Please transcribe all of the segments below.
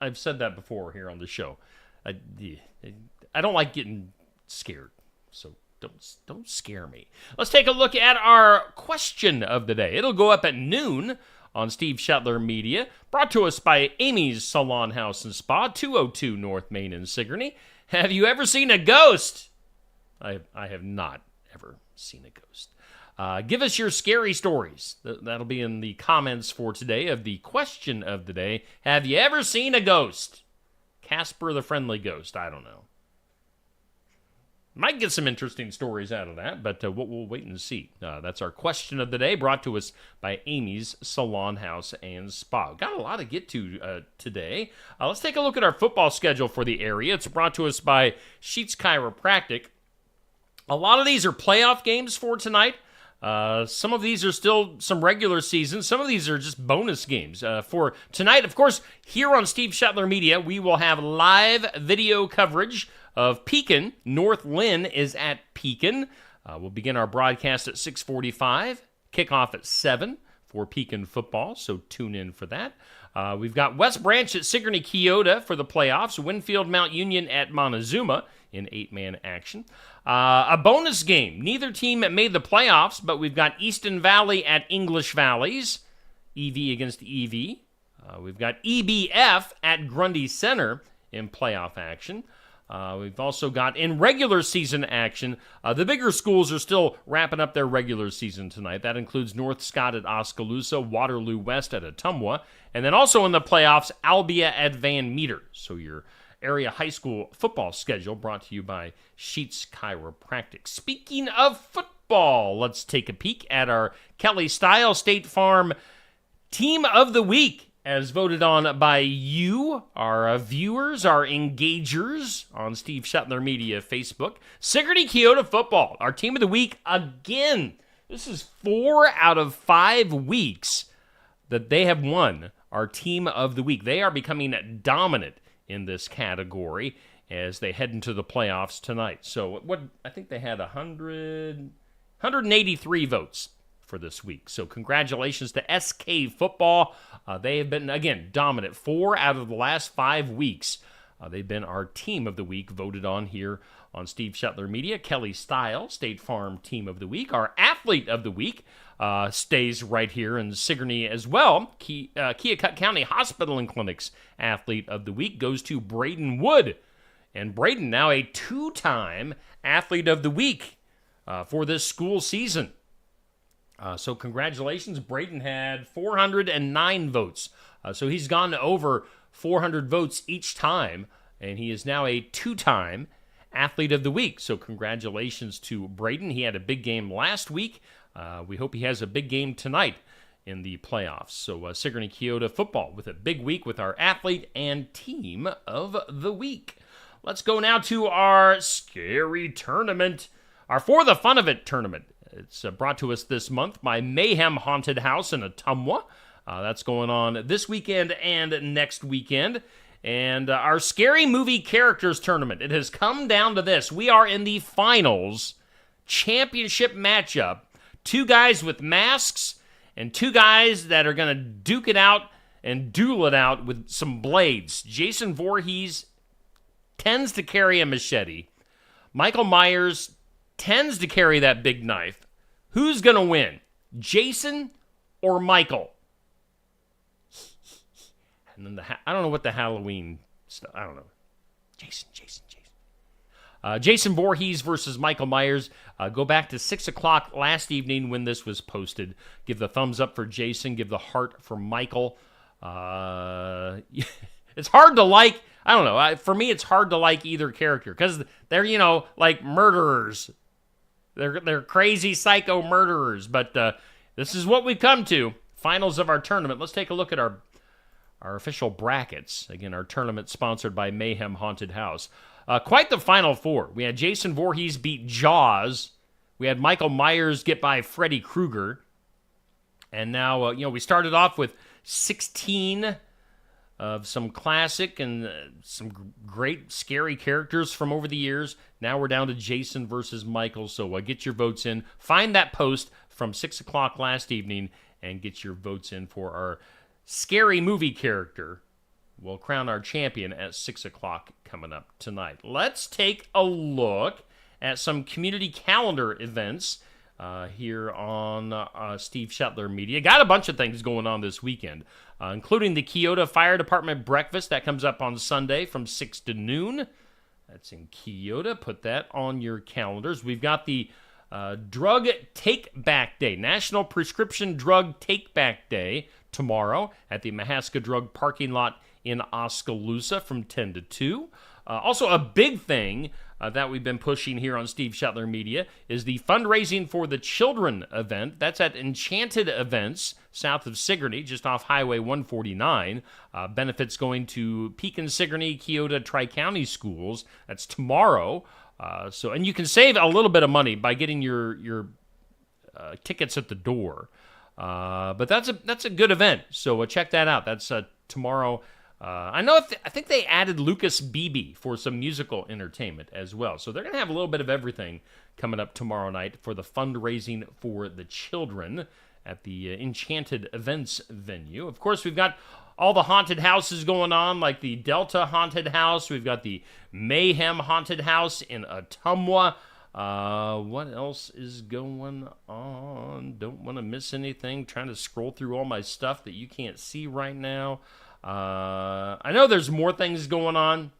I've said that before here on the show. I, I don't like getting scared, so don't scare me. Let's take a look at our question of the day. It'll go up at noon on Steve Shetler Media, brought to us by Amy's Salon House and Spa, 202 North Main in Sigourney. Have you ever seen a ghost? I have not ever seen a ghost. Give us your scary stories. That'll be in the comments for today of the question of the day. Have you ever seen a ghost? Casper the Friendly Ghost. I don't know. Might get some interesting stories out of that, but we'll wait and see. That's our question of the day, brought to us by Amy's Salon House and Spa. Got a lot to get to today. Let's take a look at our football schedule for the area. It's brought to us by Sheets Chiropractic. A lot of these are playoff games for tonight. Some of these are still some regular season. Some of these are just bonus games. For tonight, of course, here on Steve Shetler Media, we will have live video coverage of Pekin. North Lynn is at Pekin. We'll begin our broadcast at 6:45, kickoff at 7 for Pekin football, so tune in for that. We've got West Branch at Sigourney Keota for the playoffs, Winfield Mount Union at Montezuma in 8-man action. A bonus game. Neither team made the playoffs, but we've got Easton Valley at English Valleys, EV against EV. We've got EBF at Grundy Center in playoff action. We've also got in regular season action, the bigger schools are still wrapping up their regular season tonight. That includes North Scott at Oskaloosa, Waterloo West at Ottumwa, and then also in the playoffs, Albia at Van Meter. So your area high school football schedule brought to you by Sheets Chiropractic. Speaking of football, let's take a peek at our Kelly Style State Farm Team of the Week, as voted on by you, our viewers, our engagers on Steve Shetler Media Facebook. Sigourney Keota football, our Team of the Week again. This is 4 out of 5 weeks that they have won our Team of the Week. They are becoming dominant in this category as they head into the playoffs tonight. So what I think they had 183 votes for this week. So congratulations to SK Football. They have been, again, dominant. 4 out of the last 5 weeks. They've been our Team of the Week, voted on here on Steve Shetler Media. Kelly Style, State Farm Team of the Week. Our Athlete of the Week stays right here in Sigourney as well. Keokuk County Hospital and Clinic's Athlete of the Week goes to Braden Wood. And Braden now a 2-time Athlete of the Week for this school season. So congratulations. Braden had 409 votes. So he's gone over 400 votes each time, and he is now a 2-time Athlete of the Week. So congratulations to Braden. He had a big game last week. We hope he has a big game tonight in the playoffs. So Sigourney Keota football with a big week with our Athlete and Team of the Week. Let's go now to our scary tournament, our For the Fun of It tournament. It's brought to us this month by Mayhem Haunted House in Ottumwa. That's going on this weekend and next weekend. And our Scary Movie Characters tournament, it has come down to this. We are in the finals championship matchup. 2 guys with masks and 2 guys that are going to duke it out and duel it out with some blades. Jason Voorhees tends to carry a machete. Michael Myers tends to carry that big knife. Who's going to win, Jason or Michael? And then I don't know what the Halloween stuff, I don't know. Jason. Jason Voorhees versus Michael Myers. Go back to 6 o'clock last evening when this was posted. Give the thumbs up for Jason. Give the heart for Michael. It's hard to like. I don't know. For me, it's hard to like either character because they're, like murderers. They're crazy psycho murderers. But this is what we've come to. Finals of our tournament. Let's take a look at our official brackets. Again, our tournament sponsored by Mayhem Haunted House. Quite the Final Four. We had Jason Voorhees beat Jaws. We had Michael Myers get by Freddy Krueger. And now, we started off with 16 of some classic and some great scary characters from over the years. Now we're down to Jason versus Michael. So get your votes in. Find that post from 6 o'clock last evening and get your votes in for our Scary Movie Character we'll crown our champion at 6 o'clock coming up tonight. Let's take a look at some community calendar events here on Steve Shetler Media. Got a bunch of things going on this weekend, including the Keota Fire Department Breakfast. That comes up on Sunday from 6 to noon. That's in Keota. Put that on your calendars. We've got the Drug Take Back Day, National Prescription Drug Take Back Day, tomorrow at the Mahaska Drug parking lot in Oskaloosa from 10 to 2. Also, a big thing that we've been pushing here on Steve Shetler Media is the Fundraising for the Children event. That's at Enchanted Events, south of Sigourney, just off Highway 149. Benefits going to Pekin, Sigourney, Keota, Tri-County schools. That's tomorrow. And you can save a little bit of money by getting your tickets at the door. But that's a good event. So check that out. That's tomorrow. I think they added Lucas Beebe for some musical entertainment as well. So they're going to have a little bit of everything coming up tomorrow night for the Fundraising for the Children at the Enchanted Events venue. Of course, we've got all the haunted houses going on, like the Delta Haunted House. We've got the Mayhem Haunted House in Ottumwa. What else is going on? Don't want to miss anything. Trying to scroll through all my stuff that you can't see right now. I know there's more things going on.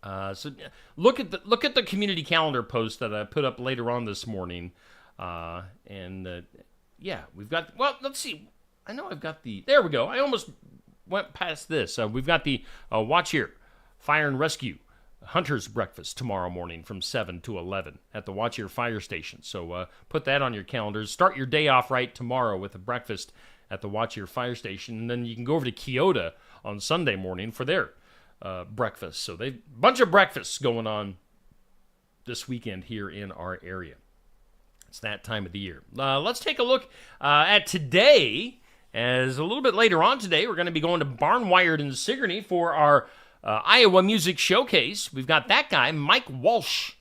So look at the community calendar post that I put up later on this morning. We've got. Well, let's see. I know I've got the. There we go. I almost went past this. We've got the Watch Here Fire and Rescue Hunter's Breakfast tomorrow morning from 7 to 11 at the Watch Here Fire Station. So put that on your calendars. Start your day off right tomorrow with a breakfast at the Watch Here Fire Station, and then you can go over to Keota on Sunday morning for their breakfast. So they've a bunch of breakfasts going on this weekend here in our area. It's that time of the year. Let's take a look at today. As a little bit later on today, we're going to be going to Barnwired in Sigourney for our Iowa Music Showcase. We've got that guy, Mike Walsh.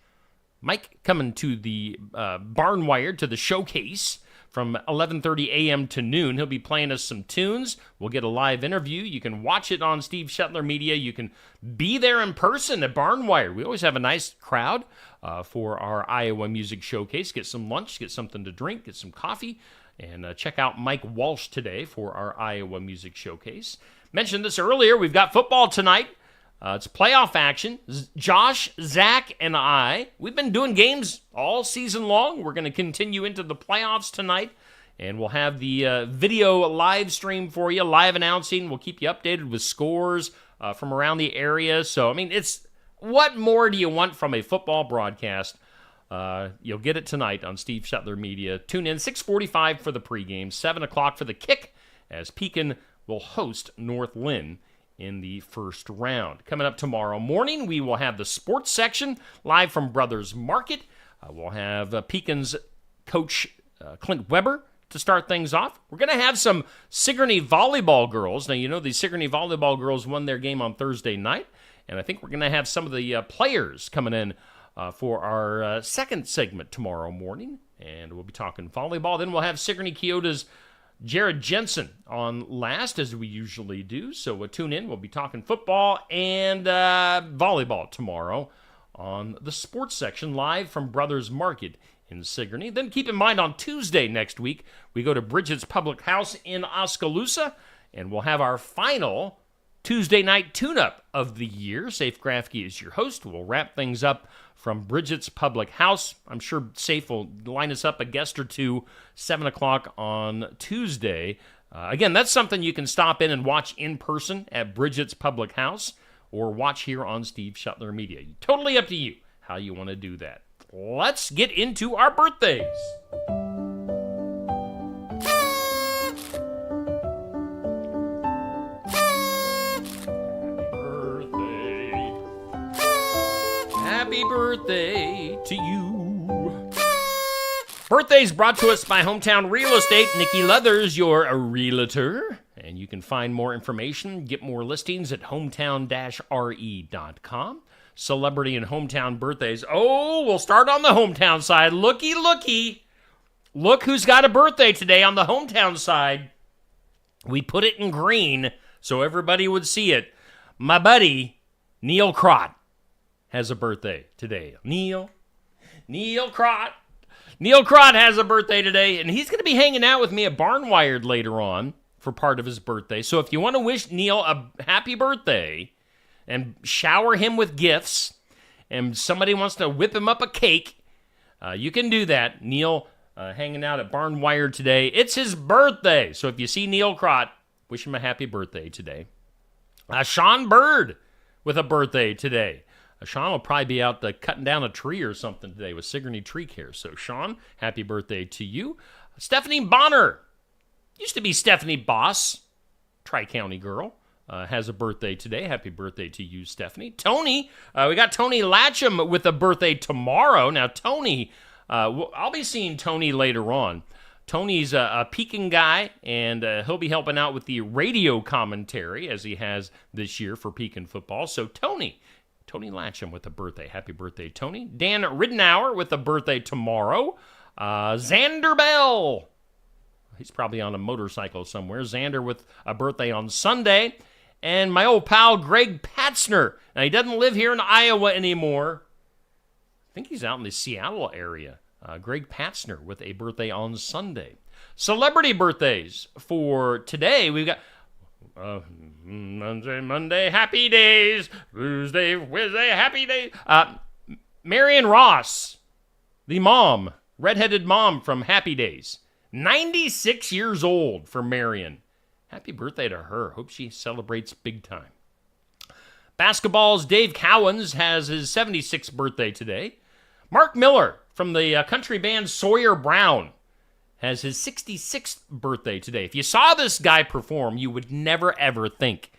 Mike coming to the Barnwired, to the showcase, from 11:30 a.m. to noon. He'll be playing us some tunes. We'll get a live interview. You can watch it on Steve Shetler Media. You can be there in person at Barnwire. We always have a nice crowd for our Iowa Music Showcase. Get some lunch, get something to drink, get some coffee, and check out Mike Walsh today for our Iowa Music Showcase. Mentioned this earlier. We've got football tonight. It's playoff action. Josh, Zach, and I, we've been doing games all season long. We're going to continue into the playoffs tonight, and we'll have the video live stream for you, live announcing. We'll keep you updated with scores from around the area. So, I mean, what more do you want from a football broadcast? You'll get it tonight on Steve Shetler Media. Tune in 6:45 for the pregame, 7 o'clock for the kick, as Pekin will host North Lynn in the first round. Coming up tomorrow morning, we will have the sports section live from Brothers Market. We'll have Pekin's coach Clint Weber to start things off. We're going to have some Sigourney volleyball girls. Now, you know the Sigourney volleyball girls won their game on Thursday night, and I think we're going to have some of the players coming in for our second segment tomorrow morning, and we'll be talking volleyball. Then we'll have Sigourney Keota's Jared Jensen on last, as we usually do. So tune in. We'll be talking football and volleyball tomorrow on the sports section, live from Brothers Market in Sigourney. Then keep in mind, on Tuesday next week, we go to Bridget's Public House in Oskaloosa, and we'll have our final Tuesday night tune-up of the year. Safe Grafke is your host. We'll wrap things up from Bridget's Public House. I'm sure Safe will line us up a guest or two, 7 o'clock on Tuesday. Again, that's something you can stop in and watch in person at Bridget's Public House, or watch here on Steve Shetler Media. Totally up to you how you want to do that. Let's get into our birthdays. Happy birthday to you. Birthdays brought to us by Hometown Real Estate. Nikki Leathers, your realtor. And you can find more information, get more listings at hometown-re.com. Celebrity and hometown birthdays. Oh, we'll start on the hometown side. Looky, looky. Look who's got a birthday today on the hometown side. We put it in green so everybody would see it. My buddy, Neil Crott, has a birthday today. Neil Crott. Neil Crott has a birthday today, and he's going to be hanging out with me at Barnwired later on for part of his birthday. So if you want to wish Neil a happy birthday and shower him with gifts, and somebody wants to whip him up a cake, you can do that. Neil hanging out at Barnwired today. It's his birthday. So if you see Neil Crott, wish him a happy birthday today. Sean Bird with a birthday today. Sean will probably be out cutting down a tree or something today with Sigourney Tree Care. So, Sean, happy birthday to you. Stephanie Bonner, used to be Stephanie Boss, Tri-County girl, has a birthday today. Happy birthday to you, Stephanie. Tony, we got Tony Latcham with a birthday tomorrow. Now, Tony, I'll be seeing Tony later on. Tony's a Pekin guy, and he'll be helping out with the radio commentary as he has this year for Pekin football. So, Tony Latcham with a birthday. Happy birthday, Tony. Dan Ridenour with a birthday tomorrow. Xander Bell. He's probably on a motorcycle somewhere. Xander with a birthday on Sunday. And my old pal, Greg Patzner. Now, he doesn't live here in Iowa anymore. I think he's out in the Seattle area. Greg Patzner with a birthday on Sunday. Celebrity birthdays for today. We've got Monday, happy days. Tuesday, Wednesday, happy days. Marion Ross, the mom, redheaded mom from Happy Days. 96 years old for Marion. Happy birthday to her. Hope she celebrates big time. Basketball's Dave Cowens has his 76th birthday today. Mark Miller from the country band Sawyer Brown has his 66th birthday today. If you saw this guy perform, you would never, ever think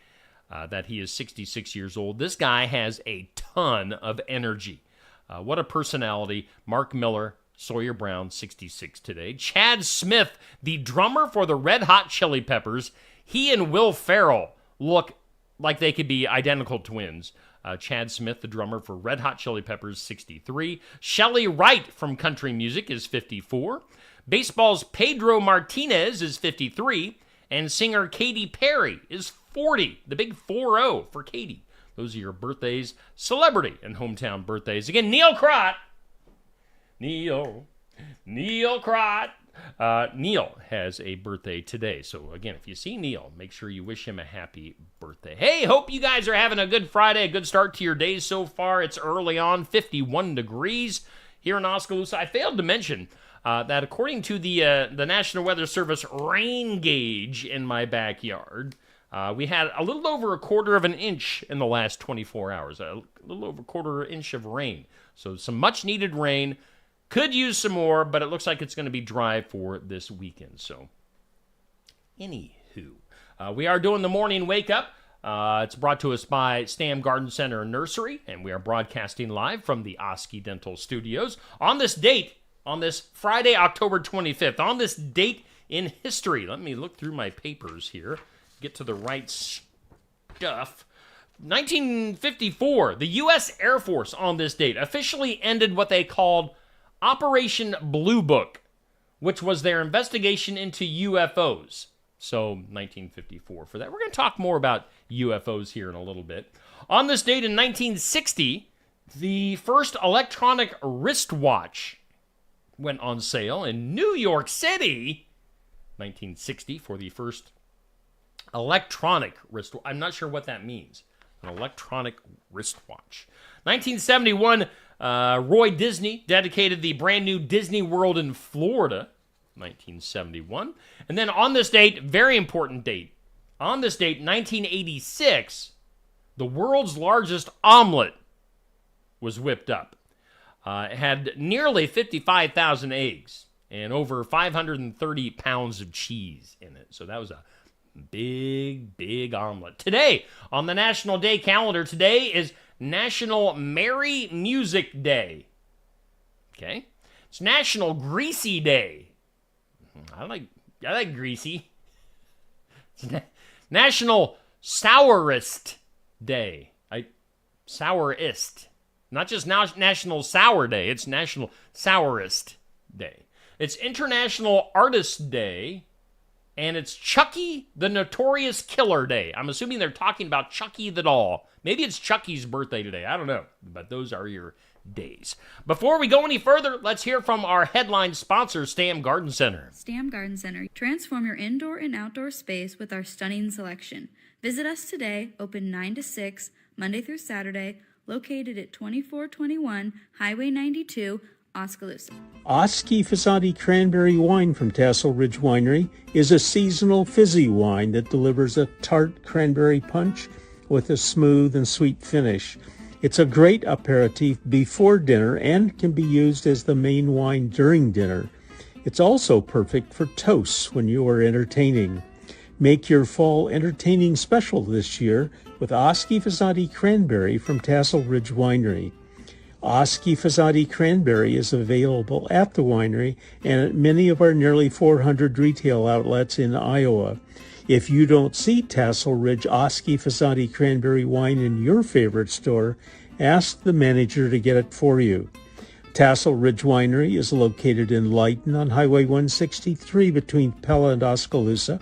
that he is 66 years old. This guy has a ton of energy. What a personality. Mark Miller, Sawyer Brown, 66 today. Chad Smith, the drummer for the Red Hot Chili Peppers. He and Will Ferrell look like they could be identical twins. Chad Smith, the drummer for Red Hot Chili Peppers, 63. Shelley Wright from country music is 54. Baseball's Pedro Martinez is 53, and singer Katy Perry is 40. The big 4-0 for Katy. Those are your birthdays, celebrity and hometown birthdays. Again, Neil Crott. Neil Crott. Neil has a birthday today. So, again, if you see Neil, make sure you wish him a happy birthday. Hey, hope you guys are having a good Friday, a good start to your day so far. It's early on, 51 degrees here in Oskaloosa. I failed to mention that according to the National Weather Service rain gauge in my backyard, we had a little over a quarter of an inch in the last 24 hours, a little over a quarter inch of rain. So some much needed rain. Could use some more, but it looks like it's going to be dry for this weekend. So, anywho, we are doing the morning wake up. It's brought to us by Stam Garden Center and Nursery, and we are broadcasting live from the Oski Dental Studios on this date. On this Friday, October 25th, on this date in history. Let me look through my papers here, get to the right stuff. 1954, the U.S. Air Force on this date officially ended what they called Operation Blue Book, which was their investigation into UFOs. So, 1954 for that. We're going to talk more about UFOs here in a little bit. On this date in 1960, the first electronic wristwatch went on sale in New York City, 1960, for the first electronic wristwatch. I'm not sure what that means. An electronic wristwatch. 1971, Roy Disney dedicated the brand new Disney World in Florida, 1971. And then on this date, very important date, on this date, 1986, the world's largest omelet was whipped up. It had nearly 55,000 eggs and over 530 pounds of cheese in it. So that was a big, big omelet. Today, on the National Day calendar, today is National Merry Music Day. Okay? It's National Greasy Day. I like greasy. It's National Sourest Day. Sourest. Not just National Sour Day, it's National Sourest Day. It's International Artist Day. and it's Chucky the Notorious Killer Day. I'm assuming they're talking about Chucky the doll. Maybe it's Chucky's birthday today. I don't know, but those are your days. Before we go any further, let's hear from our headline sponsor, Stam Garden Center. Stam Garden Center. Transform your indoor and outdoor space with our stunning selection. Visit us today, open 9 to 6, Monday through Saturday, located at 2421 Highway 92, Oskaloosa. Oski Fasati Cranberry Wine from Tassel Ridge Winery is a seasonal fizzy wine that delivers a tart cranberry punch with a smooth and sweet finish. It's a great aperitif before dinner and can be used as the main wine during dinner. It's also perfect for toasts when you are entertaining. Make your fall entertaining special this year with Oski Fasati Cranberry from Tassel Ridge Winery. Oski Fasati Cranberry is available at the winery and at many of our nearly 400 retail outlets in Iowa. If you don't see Tassel Ridge Oski Fasati Cranberry wine in your favorite store, ask the manager to get it for you. Tassel Ridge Winery is located in Lyton on Highway 163 between Pella and Oskaloosa,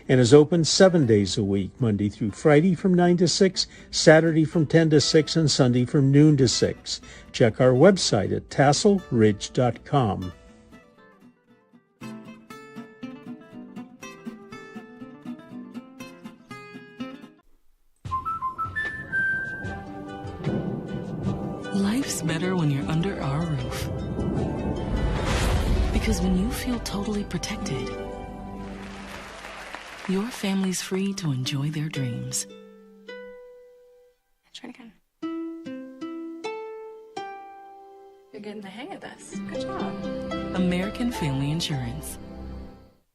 and is open 7 days a week, Monday through Friday from 9 to 6, Saturday from 10 to 6, and Sunday from noon to 6. Check our website at tasselridge.com. Life's better when you're under our roof. Because when you feel totally protected, your family's free to enjoy their dreams. Try it again. You're getting the hang of this. Good job. American Family Insurance.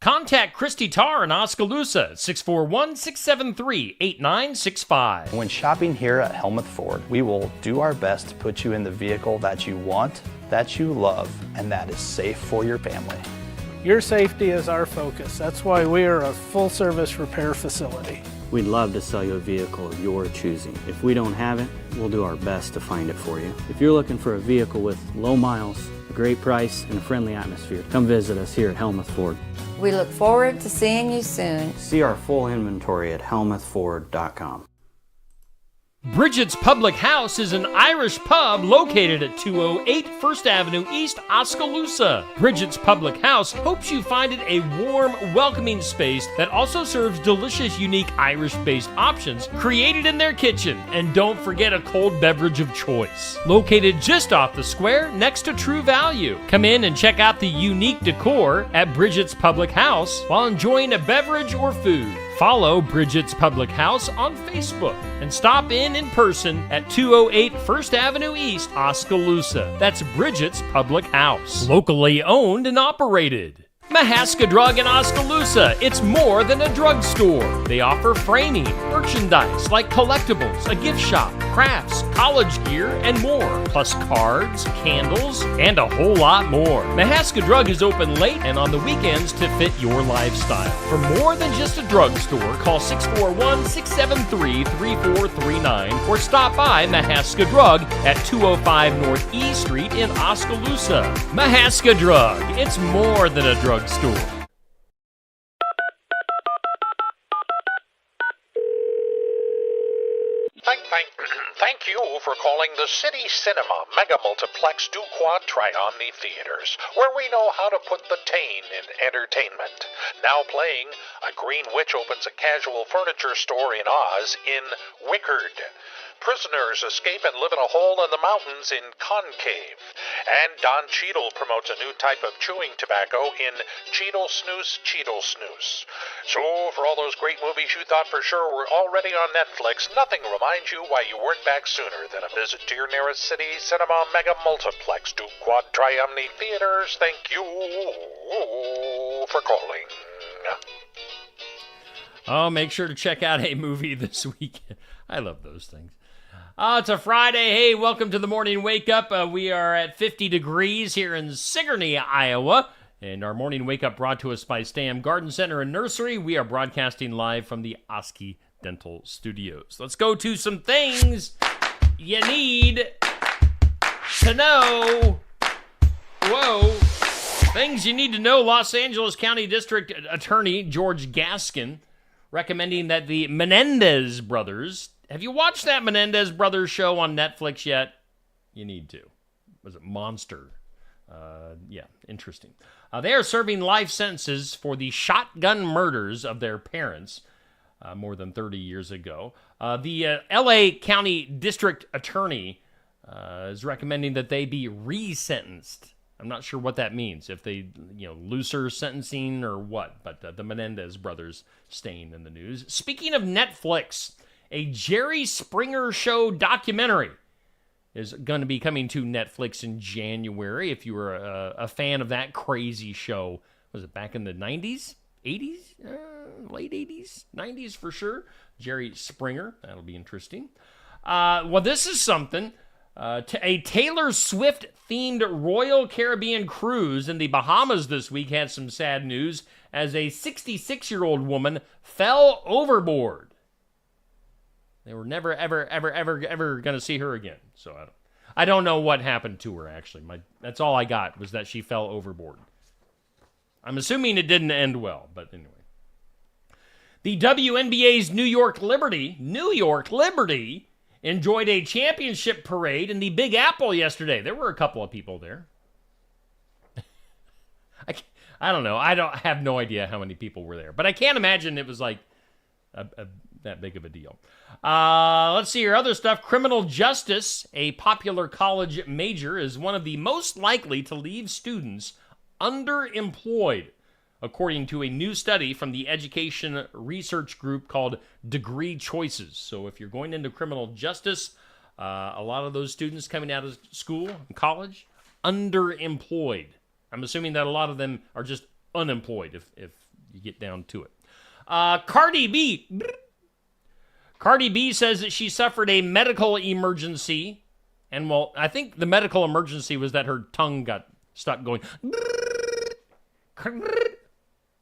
Contact Christy Tarr in Oskaloosa at 641-673-8965. When shopping here at Helmuth Ford, we will do our best to put you in the vehicle that you want, that you love, and that is safe for your family. Your safety is our focus. That's why we are a full-service repair facility. We'd love to sell you a vehicle of your choosing. If we don't have it, we'll do our best to find it for you. If you're looking for a vehicle with low miles, a great price, and a friendly atmosphere, come visit us here at Helmuth Ford. We look forward to seeing you soon. See our full inventory at helmuthford.com. Bridget's Public House is an Irish pub located at 208 First Avenue East, Oskaloosa. Bridget's Public House hopes you find it a warm, welcoming space that also serves delicious, unique Irish-based options created in their kitchen. And don't forget a cold beverage of choice. Located just off the square next to True Value. Come in and check out the unique decor at Bridget's Public House while enjoying a beverage or food. Follow Bridget's Public House on Facebook and stop in person at 208 First Avenue East, Oskaloosa. That's Bridget's Public House. Locally owned and operated. Mahaska Drug in Oskaloosa. It's more than a drugstore. They offer framing, merchandise like collectibles, a gift shop, crafts, college gear, and more. Plus cards, candles, and a whole lot more. Mahaska Drug is open late and on the weekends to fit your lifestyle. For more than just a drugstore, call 641-673-3439 or stop by Mahaska Drug at 205 North E Street in Oskaloosa. Mahaska Drug. It's more than a drugstore. Thank you for calling the City Cinema Mega Multiplex Du Quad Triomni Theaters, where we know how to put the tane in entertainment. Now playing, a green witch opens a casual furniture store in Oz in Wickard. Prisoners escape and live in a hole in the mountains in Concave. And Don Cheadle promotes a new type of chewing tobacco in Cheadle Snooze, Cheadle Snooze. So, for all those great movies you thought for sure were already on Netflix, nothing reminds you why you weren't back sooner than a visit to your nearest City Cinema Mega Multiplex Du Quad Triomni Theaters. Thank you for calling. Oh, make sure to check out a movie this weekend. I love those things. It's a Friday. Hey, welcome to the Morning Wake Up. We are at 50 degrees here in Sigourney, Iowa. And our Morning Wake Up brought to us by Stam Garden Center and Nursery. We are broadcasting live from the Oski Dental Studios. Let's go to some things you need to know. Whoa. Things you need to know. Los Angeles County District Attorney George Gaskin recommending that the Menendez brothers... Have you watched that Menendez brothers show on Netflix yet? You need to. Was it Monster? Yeah, interesting. They are serving life sentences for the shotgun murders of their parents more than 30 years ago. The L.A. County District Attorney is recommending that they be resentenced. I'm not sure what that means, if they, looser sentencing or what, but the Menendez brothers staying in the news. Speaking of Netflix, a Jerry Springer Show documentary is going to be coming to Netflix in January. If you were a fan of that crazy show, was it back in the 90s, 80s, late 80s, 90s for sure? Jerry Springer, that'll be interesting. Well, this is something. A Taylor Swift-themed Royal Caribbean cruise in the Bahamas this week had some sad news as a 66-year-old woman fell overboard. They were never, ever going to see her again. So I don't know what happened to her, actually. That's all I got, was that she fell overboard. I'm assuming it didn't end well, but anyway. The WNBA's New York Liberty, enjoyed a championship parade in the Big Apple yesterday. There were a couple of people there. I don't know. I have no idea how many people were there, but I can't imagine it was like that big of a deal. Let's see here. Other stuff. Criminal justice, a popular college major, is one of the most likely to leave students underemployed, according to a new study from the education research group called Degree Choices. So if you're going into criminal justice, a lot of those students coming out of school, college, underemployed. I'm assuming that a lot of them are just unemployed if you get down to it. Cardi B says that she suffered a medical emergency. And, well, I think the medical emergency was that her tongue got stuck going...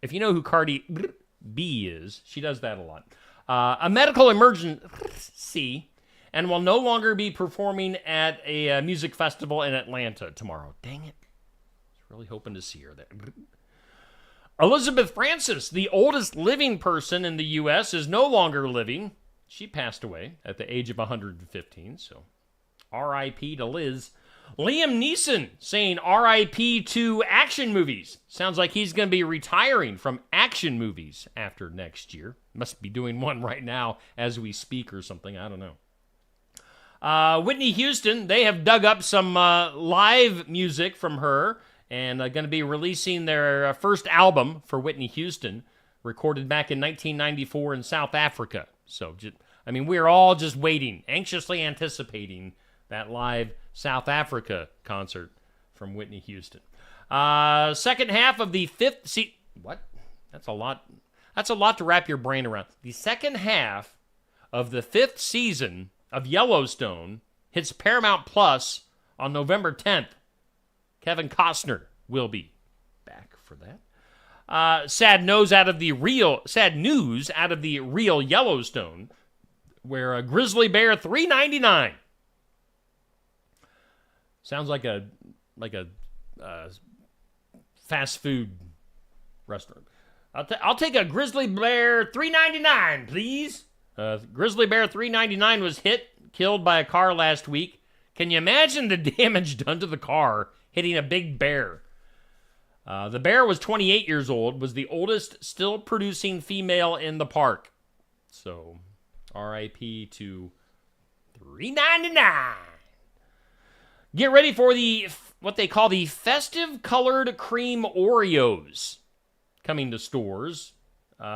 If you know who Cardi B is, she does that a lot. A medical emergency, and will no longer be performing at a music festival in Atlanta tomorrow. Dang it. I was really hoping to see her there. Elizabeth Francis, the oldest living person in the U.S., is no longer living. She passed away at the age of 115, so R.I.P. to Liz. Liam Neeson saying R.I.P. to action movies. Sounds like he's going to be retiring from action movies after next year. Must be doing one right now as we speak or something. I don't know. Whitney Houston, they have dug up some live music from her and going to be releasing their first album for Whitney Houston, recorded back in 1994 in South Africa. So, we're all just waiting, anxiously anticipating that live South Africa concert from Whitney Houston. Second half of the fifth... what? That's a lot. That's a lot to wrap your brain around. The second half of the fifth season of Yellowstone hits Paramount Plus on November 10th. Kevin Costner will be back for that. Sad news out of the real Yellowstone, where a grizzly bear $3.99. Sounds like a fast food restaurant. I'll take a grizzly bear $3.99, please. Grizzly bear $3.99 was killed by a car last week. Can you imagine the damage done to the car hitting a big bear? The bear was 28 years old, was the oldest still producing female in the park. So, R.I.P. to $3.99. Get ready for what they call the festive colored cream Oreos coming to stores.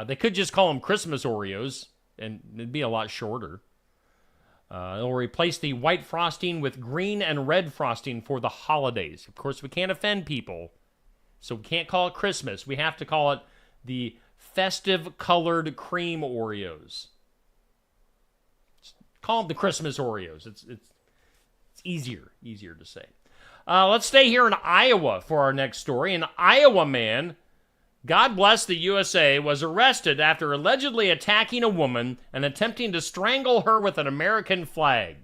They could just call them Christmas Oreos, and it'd be a lot shorter. It'll replace the white frosting with green and red frosting for the holidays. Of course, we can't offend people, so we can't call it Christmas. We have to call it the festive colored cream Oreos. Call them the Christmas Oreos. It's easier to say. Let's stay here in Iowa for our next story. An Iowa man, God bless the USA, was arrested after allegedly attacking a woman and attempting to strangle her with an American flag.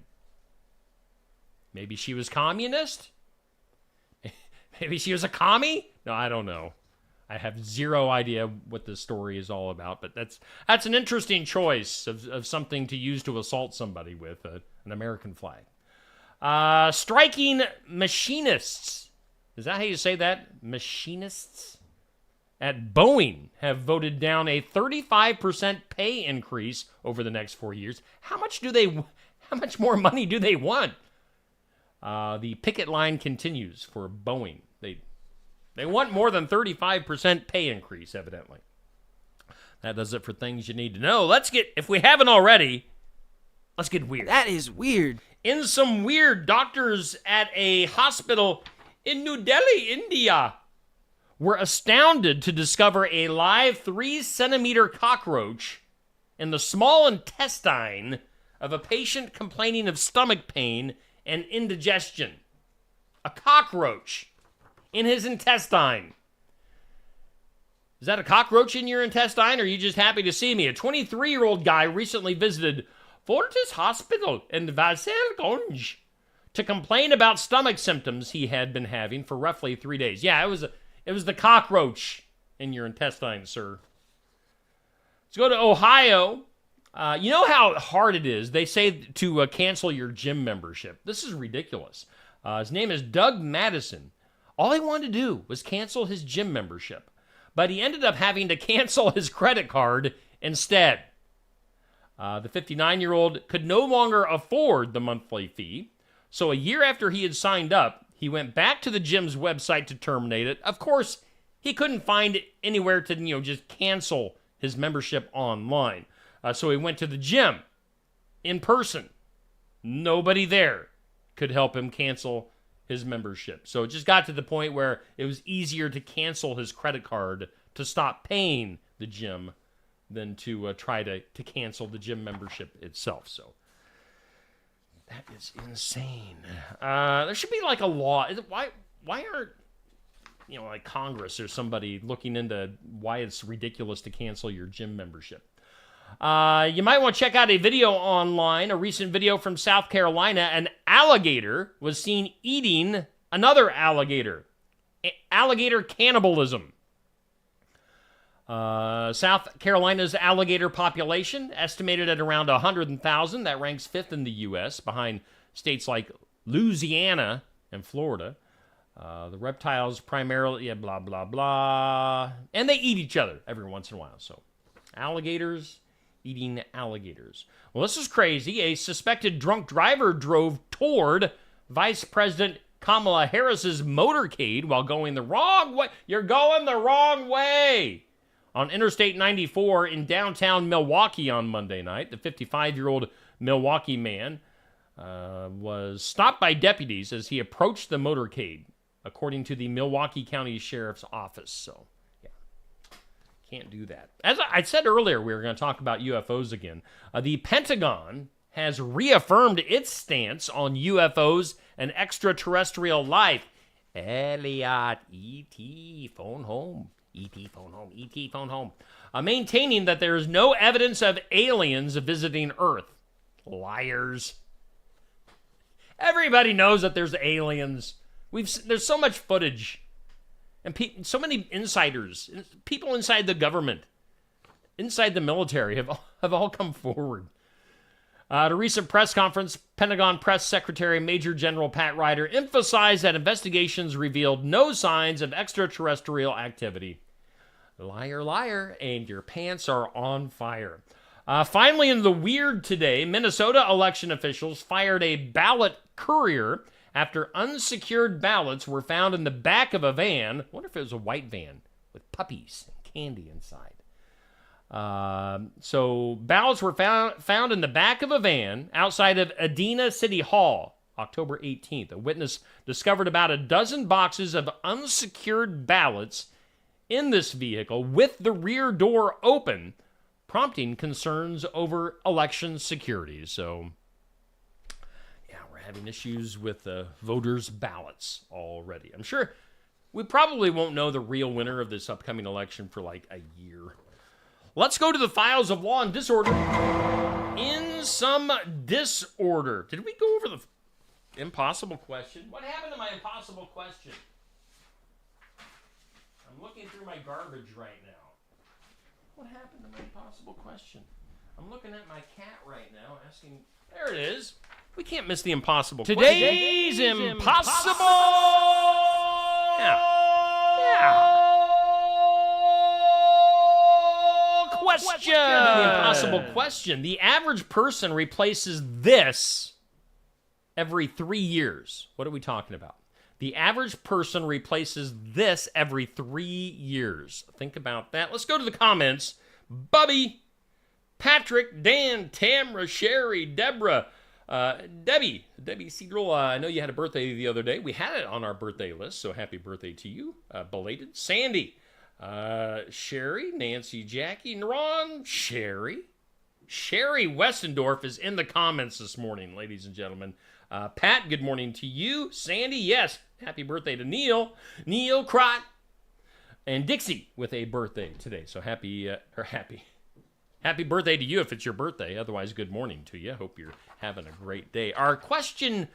Maybe she was communist? Maybe she was a commie? No, I don't know. I have zero idea what this story is all about, but that's an interesting choice of something to use to assault somebody with, an American flag. Striking machinists. Is that how you say that? Machinists? At Boeing have voted down a 35% pay increase over the next 4 years. How much more money do they want? The picket line continues for Boeing. They want more than 35% pay increase, evidently. That does it for things you need to know. If we haven't already, let's get weird. That is weird. In some weird, doctors at a hospital in New Delhi, India, were astounded to discover a live 3-centimeter cockroach in the small intestine of a patient complaining of stomach pain and indigestion. A cockroach in his intestine. Is that a cockroach in your intestine, or are you just happy to see me? A 23-year-old guy recently visited Fortis Hospital in Vaselgonj to complain about stomach symptoms he had been having for roughly 3 days. Yeah, it was the cockroach in your intestine, sir. Let's go to Ohio. You know how hard it is, they say, to cancel your gym membership. This is ridiculous. His name is Doug Madison. All he wanted to do was cancel his gym membership, but he ended up having to cancel his credit card instead. The 59-year-old could no longer afford the monthly fee, so a year after he had signed up, he went back to the gym's website to terminate it. Of course, he couldn't find anywhere to, just cancel his membership online. So he went to the gym in person. Nobody there could help him cancel his membership. So it just got to the point where it was easier to cancel his credit card to stop paying the gym than to try to cancel the gym membership itself. So that is insane. There should be like a law. Why aren't like Congress or somebody looking into why it's ridiculous to cancel your gym membership? You might want to check out a video online, a recent video from South Carolina. An alligator was seen eating another alligator. Alligator cannibalism. South Carolina's alligator population, estimated at around 100,000. That ranks 5th in the U.S., behind states like Louisiana and Florida. The reptiles primarily, blah, blah, blah. And they eat each other every once in a while. So, alligators eating alligators. Well, this is crazy. A suspected drunk driver drove toward Vice President Kamala Harris's motorcade while going the wrong way. You're going the wrong way. On Interstate 94 in downtown Milwaukee on Monday night, the 55-year-old Milwaukee man was stopped by deputies as he approached the motorcade, according to the Milwaukee County Sheriff's Office. So, yeah, can't do that. As I said earlier, we were going to talk about UFOs again. The Pentagon has reaffirmed its stance on UFOs and extraterrestrial life. Elliot, E.T., phone home. E.T., phone home. E.T., phone home. Maintaining that there is no evidence of aliens visiting Earth. Liars. Everybody knows that there's aliens. There's so much footage. And so many insiders, people inside the government, inside the military have all come forward. At a recent press conference, Pentagon Press Secretary Major General Pat Ryder emphasized that investigations revealed no signs of extraterrestrial activity. Liar, liar, and your pants are on fire. Finally, in the weird today, Minnesota election officials fired a ballot courier after unsecured ballots were found in the back of a van. I wonder if it was a white van with puppies and candy inside. So ballots were found in the back of a van outside of Edina City Hall, October 18th. A witness discovered about a dozen boxes of unsecured ballots in this vehicle with the rear door open, prompting concerns over election security. So, yeah, we're having issues with voters' ballots already. I'm sure we probably won't know the real winner of this upcoming election for like a year. Let's go to the files of Law and Disorder. In some disorder. Did we go over the impossible question? What happened to my impossible question? looking through my garbage right now. What happened to my impossible question? I'm looking at my cat right now, asking. There it is. We can't miss the impossible question. Today's impossible. Question. The impossible question. The average person replaces this every 3 years. What are we talking about? The average person replaces this every 3 years. Think about that. Let's go to the comments. Bubby, Patrick, Dan, Tamra, Sherry, Deborah, Debbie Cedrel, I know you had a birthday the other day. We had it on our birthday list, so happy birthday to you. Belated. Sandy, Sherry, Nancy, Jackie, Ron, Sherry Westendorf is in the comments this morning, ladies and gentlemen. Pat, good morning to you. Sandy, yes, happy birthday to Neil Crott, and Dixie with a birthday today. So happy birthday to you if it's your birthday. Otherwise, good morning to you. Hope you're having a great day. Our question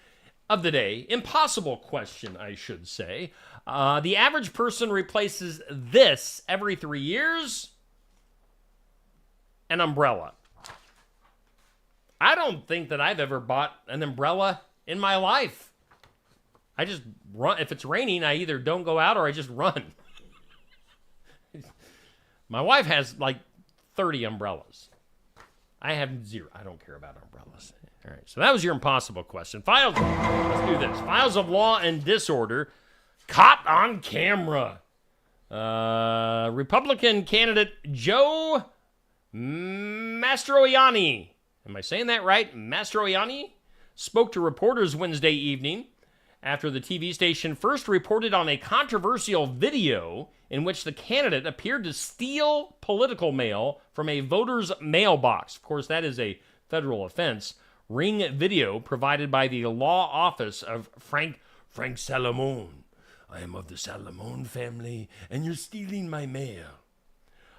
of the day, impossible question, I should say. The average person replaces this every 3 years. An umbrella. I don't think that I've ever bought an umbrella in my life. I just run. If it's raining, I either don't go out or I just run. My wife has like 30 umbrellas. I have 0. I don't care about umbrellas. All right, so that was your impossible question. Let's do this. Files of Law and Disorder. Caught on camera. Republican candidate Joe Mastroianni. Am I saying that right? Mastroianni spoke to reporters Wednesday evening after the TV station first reported on a controversial video in which the candidate appeared to steal political mail from a voter's mailbox. Of course, that is a federal offense. Ring video provided by the law office of Frank Salamone. I am of the Salamone family, and you're stealing my mail.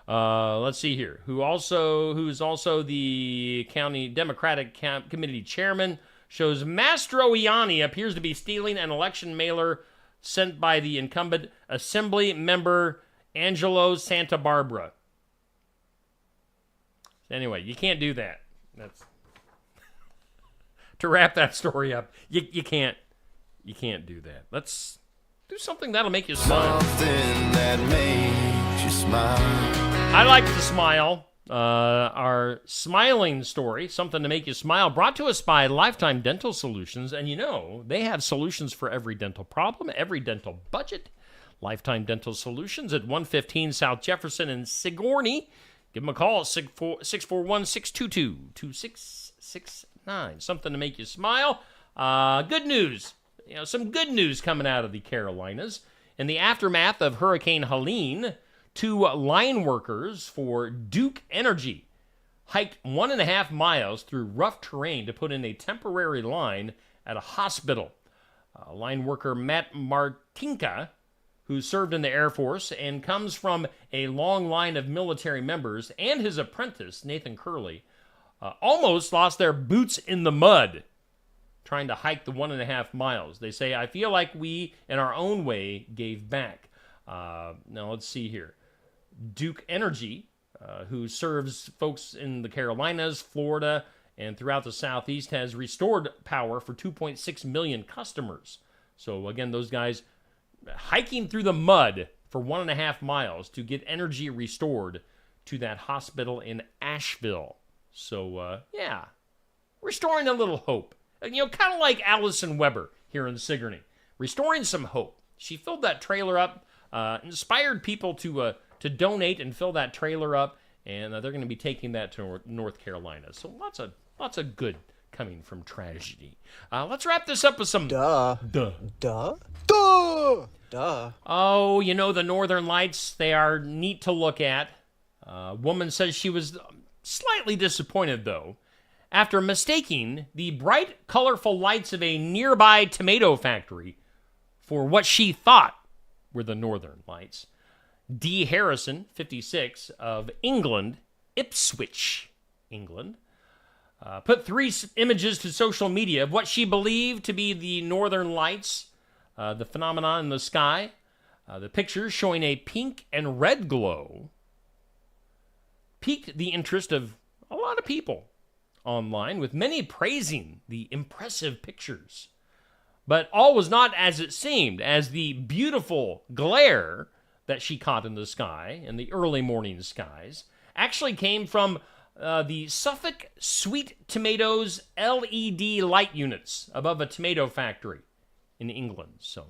Let's see here. Who's also the county Democratic committee chairman, shows Mastroianni appears to be stealing an election mailer sent by the incumbent Assembly member Angelo Santa Barbara. Anyway, you can't do that. That's to wrap that story up. You can't do that. Let's do something that'll make you smile. Something that makes you smile. I like to smile. Our smiling story, something to make you smile, brought to us by Lifetime Dental Solutions. And you know, they have solutions for every dental problem, every dental budget. Lifetime Dental Solutions at 115 South Jefferson in Sigourney. Give them a call at 641-622-2669. Something to make you smile. Good news. Some good news coming out of the Carolinas. In the aftermath of Hurricane Helene, 2 line workers for Duke Energy hiked 1.5 miles through rough terrain to put in a temporary line at a hospital. Line worker Matt Martinka, who served in the Air Force and comes from a long line of military members, and his apprentice, Nathan Curley, almost lost their boots in the mud trying to hike the 1.5 miles. They say, I feel like we, in our own way, gave back. Now, let's see here. Duke Energy, who serves folks in the Carolinas, Florida, and throughout the Southeast, has restored power for 2.6 million customers. So, again, those guys hiking through the mud for 1.5 miles to get energy restored to that hospital in Asheville. So, restoring a little hope. Kind of like Allison Weber here in Sigourney. Restoring some hope. She filled that trailer up, inspired people to donate and fill that trailer up, and they're going to be taking that to North Carolina. So lots of good coming from tragedy. Let's wrap this up with some duh. Oh, the Northern Lights, they are neat to look at. A woman says she was slightly disappointed, though, after mistaking the bright, colorful lights of a nearby tomato factory for what she thought were the Northern Lights. Dee Harrison, 56, of England, Ipswich, England, put 3 images to social media of what she believed to be the Northern Lights, the phenomenon in the sky. The pictures showing a pink and red glow piqued the interest of a lot of people online, with many praising the impressive pictures. But all was not as it seemed, as the beautiful glare that she caught in the sky, in the early morning skies, actually came from the Suffolk Sweet Tomatoes LED light units above a tomato factory in England. So,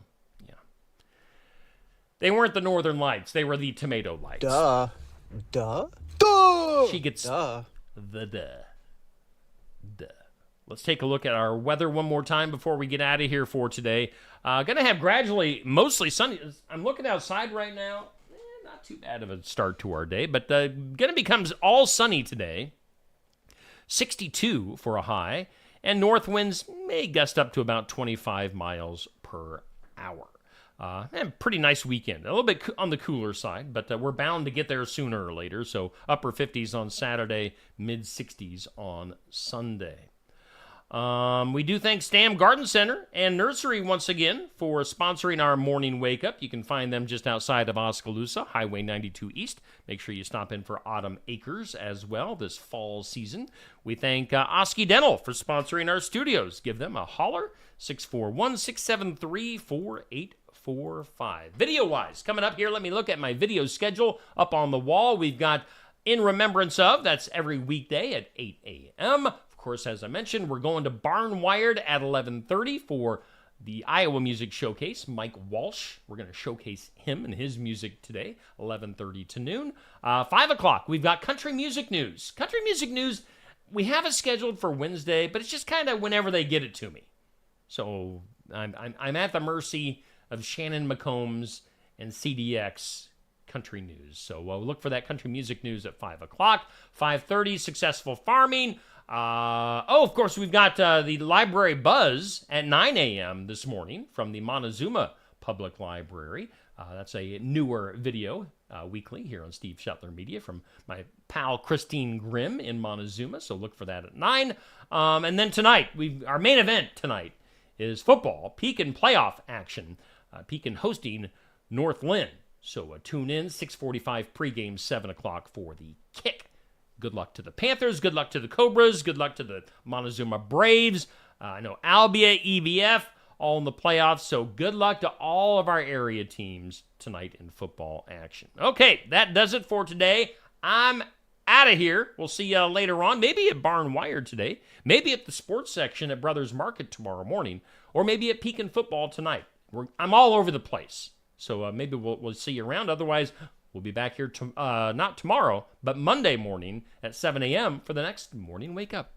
yeah. They weren't the Northern Lights. They were the tomato lights. Duh. She gets the duh. Let's take a look at our weather one more time before we get out of here for today. Going to have gradually mostly sunny. I'm looking outside right now. Not too bad of a start to our day, but going to become all sunny today. 62 for a high, and north winds may gust up to about 25 miles per hour. And pretty nice weekend. A little bit on the cooler side, but we're bound to get there sooner or later. So upper 50s on Saturday, mid 60s on Sunday. We do thank Stam Garden Center and Nursery once again for sponsoring our morning wake up. You can find them just outside of Oskaloosa, Highway 92 East. Make sure you stop in for Autumn Acres as well this fall season. We thank Oski Dental for sponsoring our studios. Give them a holler, 641-673-4845. Video-wise, coming up here, let me look at my video schedule up on the wall. We've got In Remembrance Of, that's every weekday at 8 a.m., Of course, as I mentioned, we're going to Barnwired at 11:30 for the Iowa Music Showcase. Mike Walsh, we're going to showcase him and his music today, 11:30 to noon. 5 o'clock, we've got Country Music News. Country Music News, we have it scheduled for Wednesday, but it's just kind of whenever they get it to me. So I'm at the mercy of Shannon McCombs and CDX Country News. So look for that Country Music News at 5 o'clock. 5:30, Successful Farming. Of course, we've got the Library Buzz at 9 a.m. this morning from the Montezuma Public Library. That's a newer video weekly here on Steve Shetler Media from my pal Christine Grimm in Montezuma, so look for that at 9. And then tonight, our main event tonight is football, Pekin playoff action. Pekin hosting North Lynn. So tune in, 6:45 pregame, 7 o'clock for the kick. Good luck to the Panthers. Good luck to the Cobras. Good luck to the Montezuma Braves. I know Albia, EBF, all in the playoffs. So good luck to all of our area teams tonight in football action. Okay, that does it for today. I'm out of here. We'll see you later on. Maybe at Barnwired today. Maybe at the sports section at Brothers Market tomorrow morning. Or maybe at Pekin football tonight. I'm all over the place. So maybe we'll see you around. Otherwise, we'll be back here, not tomorrow, but Monday morning at 7 a.m. for the next Morning Wake Up.